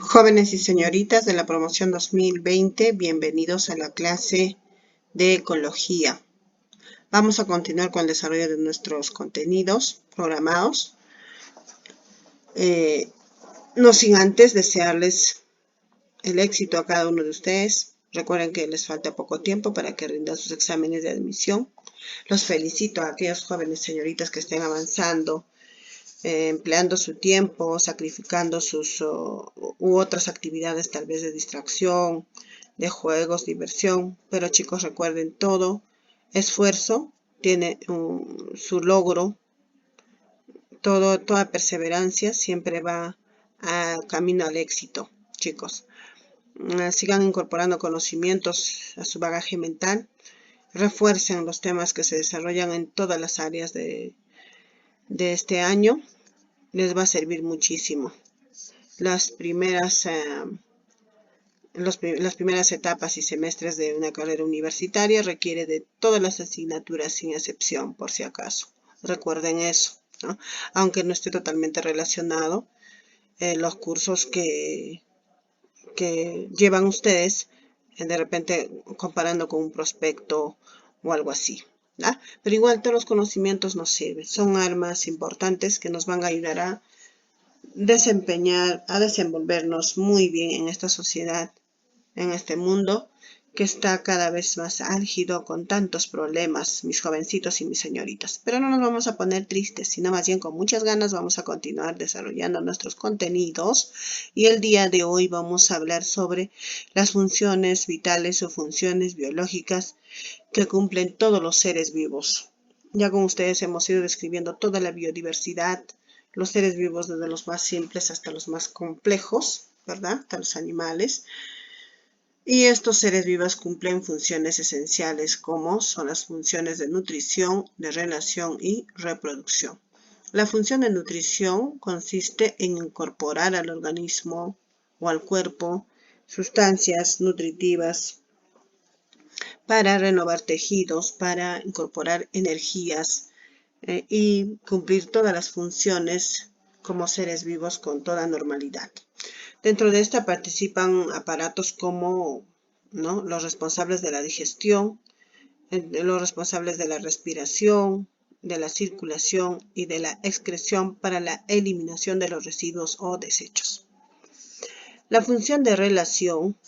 Jóvenes y señoritas de la promoción 2020, bienvenidos a la clase de Ecología. Vamos a continuar con el desarrollo de nuestros contenidos programados. No sin antes desearles el éxito a cada uno de ustedes. Recuerden que les falta poco tiempo para que rindan sus exámenes de admisión. Los felicito a aquellos jóvenes y señoritas que estén avanzando, empleando su tiempo, sacrificando sus u otras actividades tal vez de distracción, de juegos, diversión. Pero chicos, recuerden, todo esfuerzo tiene su logro, toda perseverancia siempre va a camino al éxito, chicos. Sigan incorporando conocimientos a su bagaje mental, refuercen los temas que se desarrollan en todas las áreas de este año. Les va a servir muchísimo. Las primeras etapas y semestres de una carrera universitaria requiere de todas las asignaturas sin excepción, por si acaso. Recuerden eso, ¿no? Aunque no esté totalmente relacionado los cursos que llevan ustedes, de repente comparando con un prospecto o algo así, ¿no? Pero igual todos los conocimientos nos sirven, son armas importantes que nos van a ayudar a desenvolvernos muy bien en esta sociedad, en este mundo que está cada vez más álgido con tantos problemas, mis jovencitos y mis señoritas. Pero no nos vamos a poner tristes, sino más bien con muchas ganas vamos a continuar desarrollando nuestros contenidos. Y el día de hoy vamos a hablar sobre las funciones vitales o funciones biológicas que cumplen todos los seres vivos. Ya con ustedes hemos ido describiendo toda la biodiversidad, los seres vivos desde los más simples hasta los más complejos, ¿verdad? Hasta los animales. Y estos seres vivos cumplen funciones esenciales como son las funciones de nutrición, de relación y reproducción. La función de nutrición consiste en incorporar al organismo o al cuerpo sustancias nutritivas para renovar tejidos, para incorporar energías y cumplir todas las funciones como seres vivos con toda normalidad. Dentro de esta participan aparatos como, ¿no?, los responsables de la digestión, los responsables de la respiración, de la circulación y de la excreción para la eliminación de los residuos o desechos. La función de relación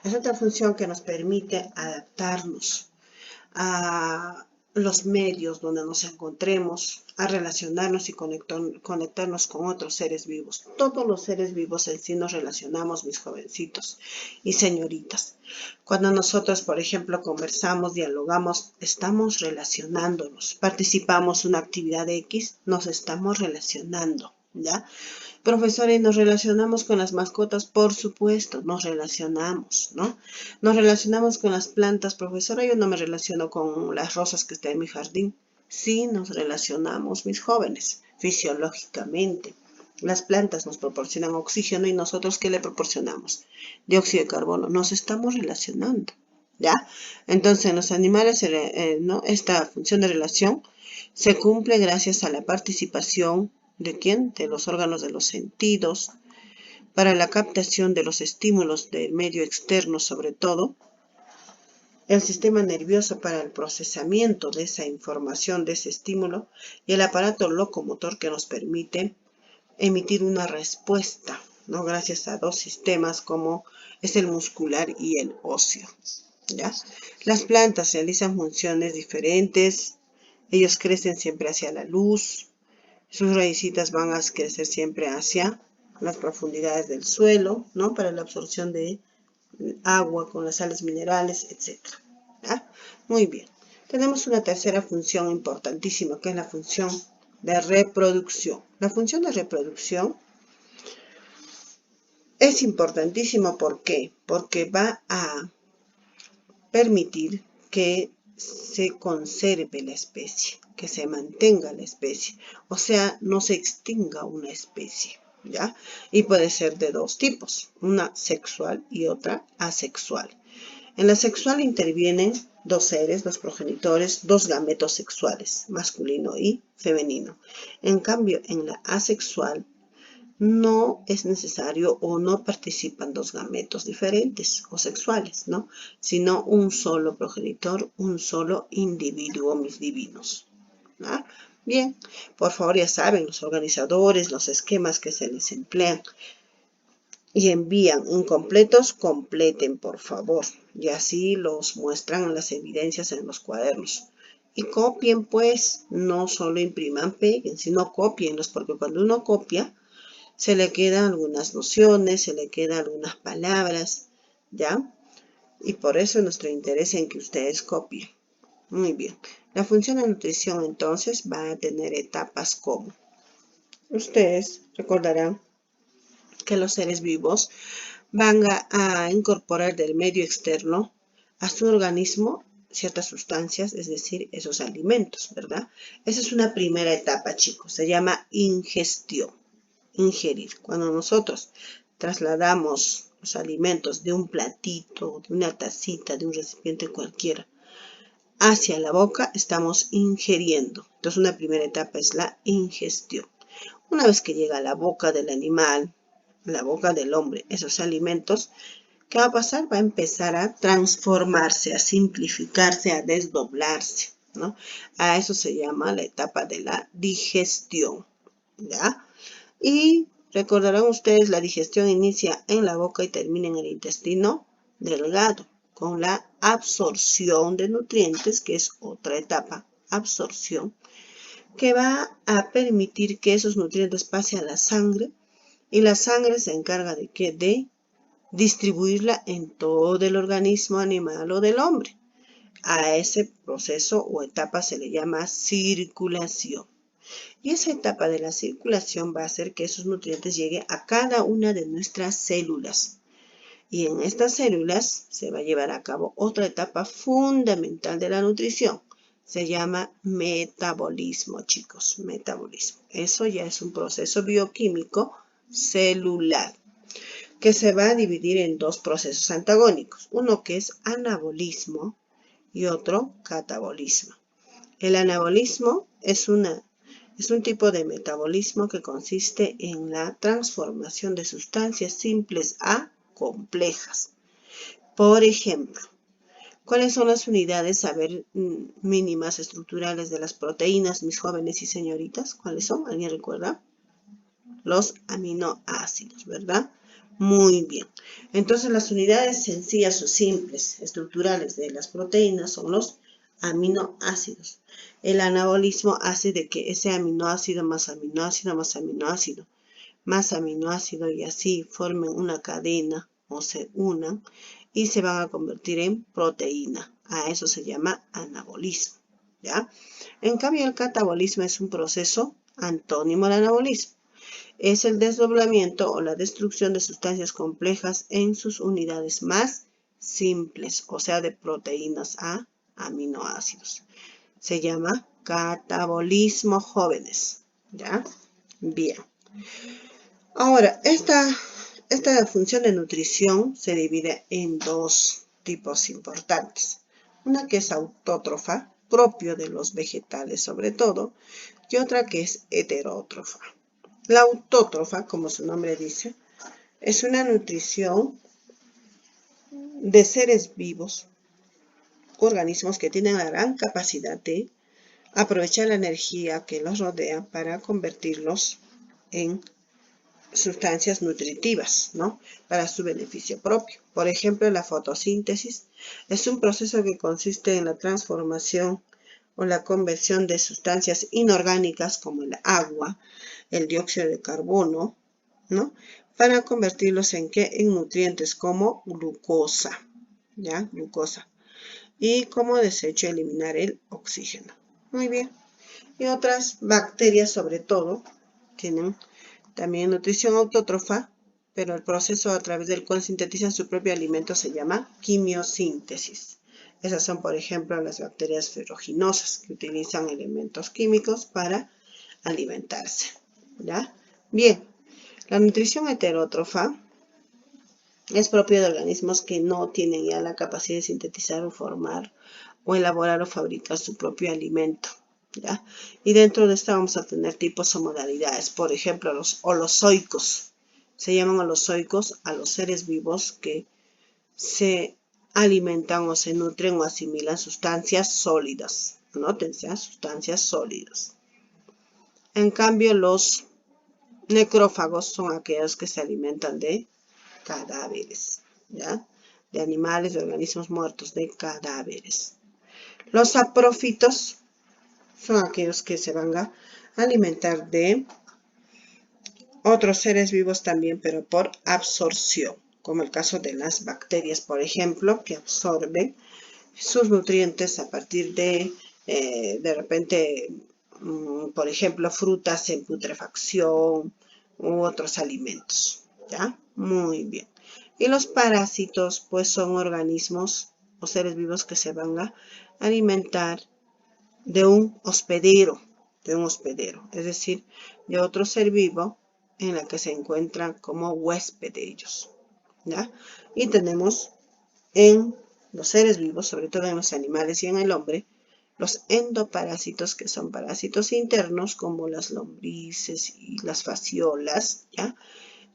es otra función que nos permite adaptarnos a los medios donde nos encontremos, a relacionarnos y conectarnos con otros seres vivos. Todos los seres vivos en sí nos relacionamos, mis jovencitos y señoritas. Cuando nosotros, por ejemplo, conversamos, dialogamos, estamos relacionándonos. Participamos en una actividad X, nos estamos relacionando, ¿ya? Profesora, ¿y nos relacionamos con las mascotas? Por supuesto, nos relacionamos, ¿no? Nos relacionamos con las plantas. Profesora, yo no me relaciono con las rosas que están en mi jardín. Sí, nos relacionamos, mis jóvenes, fisiológicamente. Las plantas nos proporcionan oxígeno y nosotros, ¿qué le proporcionamos? Dióxido de carbono. Nos estamos relacionando, ¿ya? Entonces, en los animales, ¿no?, esta función de relación se cumple gracias a la participación ¿de quién? De los órganos de los sentidos, para la captación de los estímulos del medio externo sobre todo, el sistema nervioso para el procesamiento de esa información, de ese estímulo, y el aparato locomotor que nos permite emitir una respuesta, ¿no?, gracias a dos sistemas como es el muscular y el óseo, ¿ya? Las plantas realizan funciones diferentes, ellos crecen siempre hacia la luz. Sus raícitas van a crecer siempre hacia las profundidades del suelo, ¿no?, para la absorción de agua con las sales minerales, etc. ¿Ah? Muy bien. Tenemos una tercera función importantísima, que es la función de reproducción. La función de reproducción es importantísima. ¿Por qué? Porque va a permitir que se conserve la especie, que se mantenga la especie, o sea, no se extinga una especie, ¿ya? Y puede ser de dos tipos, una sexual y otra asexual. En la sexual intervienen dos seres, dos progenitores, dos gametos sexuales, masculino y femenino. En cambio, en la asexual no es necesario o no participan dos gametos diferentes o sexuales, ¿no? Sino un solo progenitor, un solo individuo, mis divinos. ¿Ah? Bien, por favor ya saben, los organizadores, los esquemas que se les emplean y envían incompletos, completen por favor. Y así los muestran las evidencias en los cuadernos. Y copien pues, no solo impriman, peguen, sino copienlos, porque cuando uno copia, se le quedan algunas nociones, se le quedan algunas palabras, ¿ya? Y por eso nuestro interés en que ustedes copien. Muy bien. La función de nutrición entonces va a tener etapas como. Ustedes recordarán que los seres vivos van a incorporar del medio externo a su organismo ciertas sustancias, es decir, esos alimentos, ¿verdad? Esa es una primera etapa, chicos. Se llama ingestión. Ingerir. Cuando nosotros trasladamos los alimentos de un platito, de una tacita, de un recipiente cualquiera, hacia la boca, estamos ingiriendo. Entonces, una primera etapa es la ingestión. Una vez que llega a la boca del animal, la boca del hombre, esos alimentos, ¿qué va a pasar? Va a empezar a transformarse, a simplificarse, a desdoblarse, ¿no? A eso se llama la etapa de la digestión, ¿ya? Y recordarán ustedes, la digestión inicia en la boca y termina en el intestino delgado, con la absorción de nutrientes, que es otra etapa, absorción, que va a permitir que esos nutrientes pasen a la sangre, y la sangre se encarga de ¿qué? De distribuirla en todo el organismo animal o del hombre. A ese proceso o etapa se le llama circulación. Y esa etapa de la circulación va a hacer que esos nutrientes lleguen a cada una de nuestras células. Y en estas células se va a llevar a cabo otra etapa fundamental de la nutrición. Se llama metabolismo, chicos, metabolismo. Eso ya es un proceso bioquímico celular que se va a dividir en dos procesos antagónicos. Uno que es anabolismo y otro catabolismo. El anabolismo es un tipo de metabolismo que consiste en la transformación de sustancias simples a complejas. Por ejemplo, ¿cuáles son las unidades, mínimas estructurales de las proteínas, mis jóvenes y señoritas? ¿Cuáles son? ¿Alguien recuerda? Los aminoácidos, ¿verdad? Muy bien. Entonces, las unidades sencillas o simples estructurales de las proteínas son los aminoácidos. El anabolismo hace de que ese aminoácido más aminoácido más aminoácido más aminoácido y así formen una cadena o se unan y se van a convertir en proteína. A eso se llama anabolismo, ¿ya? En cambio, el catabolismo es un proceso antónimo al anabolismo. Es el desdoblamiento o la destrucción de sustancias complejas en sus unidades más simples, o sea, de proteínas a aminoácidos. Se llama catabolismo, jóvenes, ¿ya? Bien. Ahora, esta función de nutrición se divide en dos tipos importantes. Una que es autótrofa, propio de los vegetales sobre todo, y otra que es heterótrofa. La autótrofa, como su nombre dice, es una nutrición de seres vivos, organismos que tienen la gran capacidad de aprovechar la energía que los rodea para convertirlos en sustancias nutritivas, ¿no? Para su beneficio propio. Por ejemplo, la fotosíntesis es un proceso que consiste en la transformación o la conversión de sustancias inorgánicas como el agua, el dióxido de carbono, ¿no? Para convertirlos en ¿qué? En nutrientes como glucosa, ¿ya? Glucosa. Y como desecho eliminar el oxígeno. Muy bien. Y otras bacterias sobre todo tienen también nutrición autótrofa, pero el proceso a través del cual sintetizan su propio alimento se llama quimiosíntesis. Esas son, por ejemplo, las bacterias ferruginosas que utilizan elementos químicos para alimentarse, ¿ya? Bien, la nutrición heterótrofa es propia de organismos que no tienen ya la capacidad de sintetizar o formar o elaborar o fabricar su propio alimento, ¿ya? Y dentro de esta vamos a tener tipos o modalidades. Por ejemplo, los holozoicos. Se llaman holozoicos a los seres vivos que se alimentan o se nutren o asimilan sustancias sólidas. Anótense, sustancias sólidas. En cambio, los necrófagos son aquellos que se alimentan de cadáveres, ¿ya? De animales, de organismos muertos, de cadáveres. Los saprófitos son aquellos que se van a alimentar de otros seres vivos también, pero por absorción, como el caso de las bacterias, por ejemplo, que absorben sus nutrientes a partir de repente, por ejemplo, frutas en putrefacción u otros alimentos, ¿ya? Muy bien. Y los parásitos, pues son organismos o seres vivos que se van a alimentar de un hospedero, es decir, de otro ser vivo en la que se encuentran como huésped de ellos, ¿ya? Y tenemos en los seres vivos, sobre todo en los animales y en el hombre, los endoparásitos, que son parásitos internos como las lombrices y las fasciolas, ¿ya?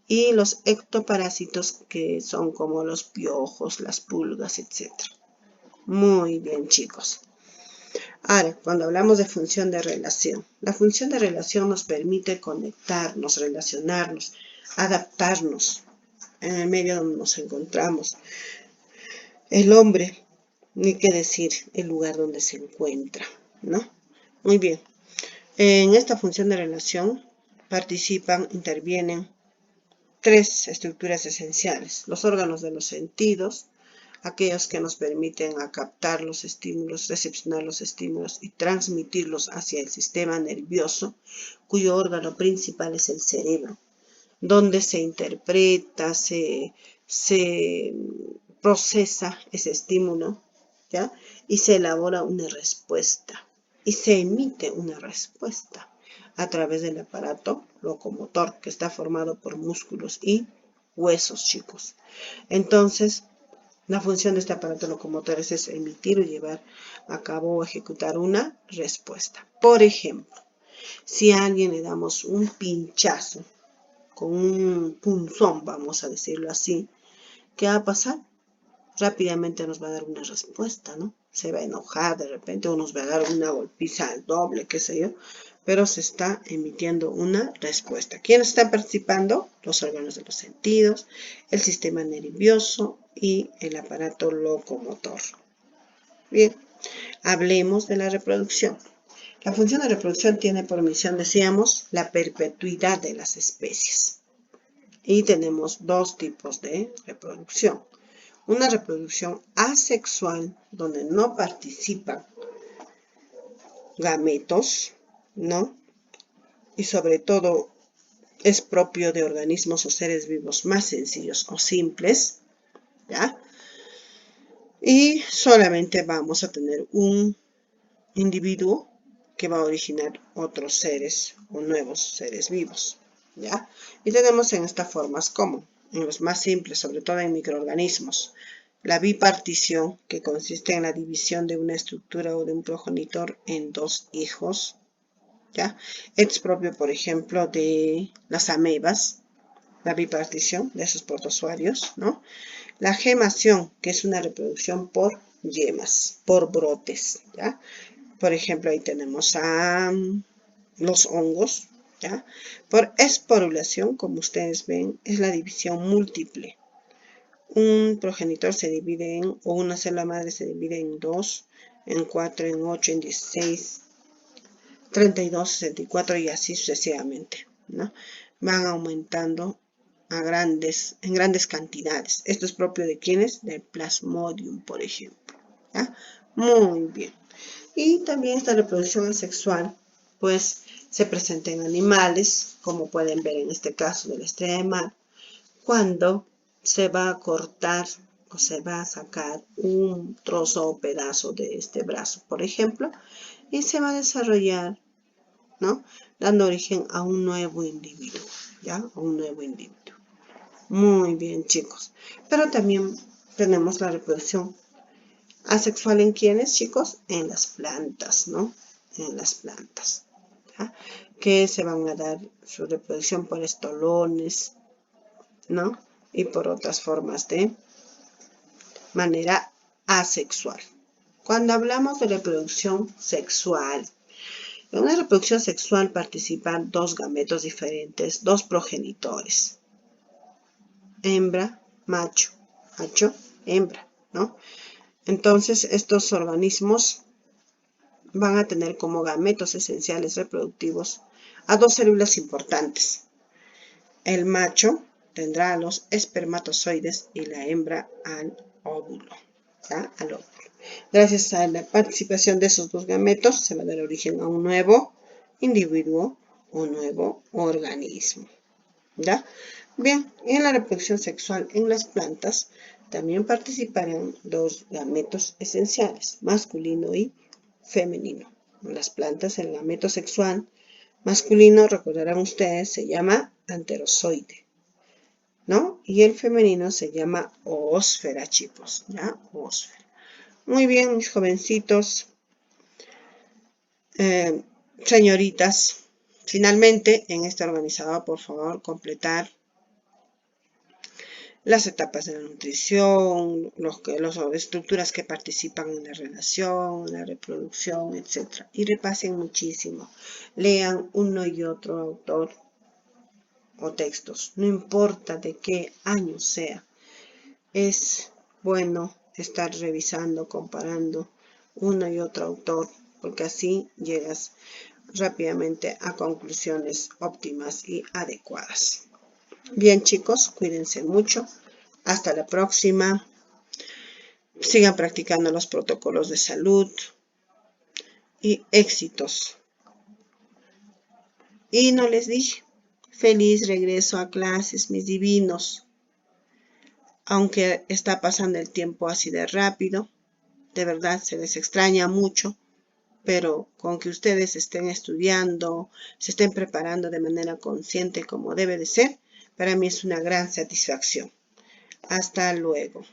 Y los ectoparásitos, que son como los piojos, las pulgas, etc. Muy bien, chicos. Ahora, cuando hablamos de función de relación, la función de relación nos permite conectarnos, relacionarnos, adaptarnos en el medio donde nos encontramos. El hombre, ni qué decir, el lugar donde se encuentra, ¿no? Muy bien. En esta función de relación participan, intervienen tres estructuras esenciales: los órganos de los sentidos, aquellos que nos permiten captar los estímulos, recepcionar los estímulos y transmitirlos hacia el sistema nervioso, cuyo órgano principal es el cerebro, donde se interpreta, se procesa ese estímulo, ¿ya? Y se elabora una respuesta y se emite una respuesta a través del aparato locomotor, que está formado por músculos y huesos, chicos. Entonces, la función de este aparato locomotor es emitir o llevar a cabo o ejecutar una respuesta. Por ejemplo, si a alguien le damos un pinchazo con un punzón, vamos a decirlo así, ¿qué va a pasar? Rápidamente nos va a dar una respuesta, ¿no? Se va a enojar de repente o nos va a dar una golpiza al doble, qué sé yo, pero se está emitiendo una respuesta. ¿Quiénes están participando? Los órganos de los sentidos, el sistema nervioso y el aparato locomotor. Bien, hablemos de la reproducción. La función de reproducción tiene por misión, decíamos, la perpetuidad de las especies. Y tenemos dos tipos de reproducción. Una reproducción asexual, donde no participan gametos, ¿no? Y sobre todo es propio de organismos o seres vivos más sencillos o simples, ¿ya? Y solamente vamos a tener un individuo que va a originar otros seres o nuevos seres vivos, ¿ya? Y tenemos en estas formas como en los más simples, sobre todo en microorganismos, la bipartición, que consiste en la división de una estructura o de un progenitor en dos hijos, ¿ya? Es propio, por ejemplo, de las amebas, la bipartición de esos protozoarios, ¿no? La gemación, que es una reproducción por yemas, por brotes, ¿ya? Por ejemplo, ahí tenemos a los hongos, ¿ya? Por esporulación, como ustedes ven, es la división múltiple. Un progenitor se divide en, o una célula madre se divide en 2, en 4, en 8, en 16, 32, 64 y así sucesivamente, ¿no? Van aumentando en grandes cantidades. Esto es propio de ¿quiénes? Del Plasmodium, por ejemplo, ¿ya? Muy bien. Y también esta reproducción asexual, pues, se presenta en animales, como pueden ver en este caso de la estrella de mar, cuando se va a cortar o se va a sacar un trozo o pedazo de este brazo, por ejemplo, y se va a desarrollar, ¿no? Dando origen a un nuevo individuo, ¿ya? A un nuevo individuo. Muy bien, chicos. Pero también tenemos la reproducción asexual en ¿quiénes, chicos? En las plantas, ¿no? en las plantas, ¿ya? Que se van a dar su reproducción por estolones, ¿no? Y por otras formas de manera asexual. Cuando hablamos de reproducción sexual, en una reproducción sexual participan dos gametos diferentes, dos progenitores. Hembra, macho, macho, hembra, ¿no? Entonces, estos organismos van a tener como gametos esenciales reproductivos a dos células importantes. El macho tendrá los espermatozoides y la hembra al óvulo, ¿ya? Al óvulo. Gracias a la participación de esos dos gametos se va a dar origen a un nuevo individuo o nuevo organismo, ¿ya? Bien, en la reproducción sexual en las plantas también participarán dos gametos esenciales, masculino y femenino. En las plantas el gameto sexual masculino, recordarán ustedes, se llama anterozoide, ¿no? Y el femenino se llama oósfera, chicos, ¿ya? Oósfera. Muy bien, mis jovencitos, señoritas, finalmente en este organizador, por favor, completar las etapas de la nutrición, las estructuras que participan en la relación, en la reproducción, etc. Y repasen muchísimo. Lean uno y otro autor o textos, no importa de qué año sea. Es bueno estar revisando, comparando uno y otro autor, porque así llegas rápidamente a conclusiones óptimas y adecuadas. Bien, chicos, cuídense mucho. Hasta la próxima. Sigan practicando los protocolos de salud y éxitos. Y no les dije, feliz regreso a clases, mis divinos. Aunque está pasando el tiempo así de rápido, de verdad se les extraña mucho, pero con que ustedes estén estudiando, se estén preparando de manera consciente como debe de ser, para mí es una gran satisfacción. Hasta luego.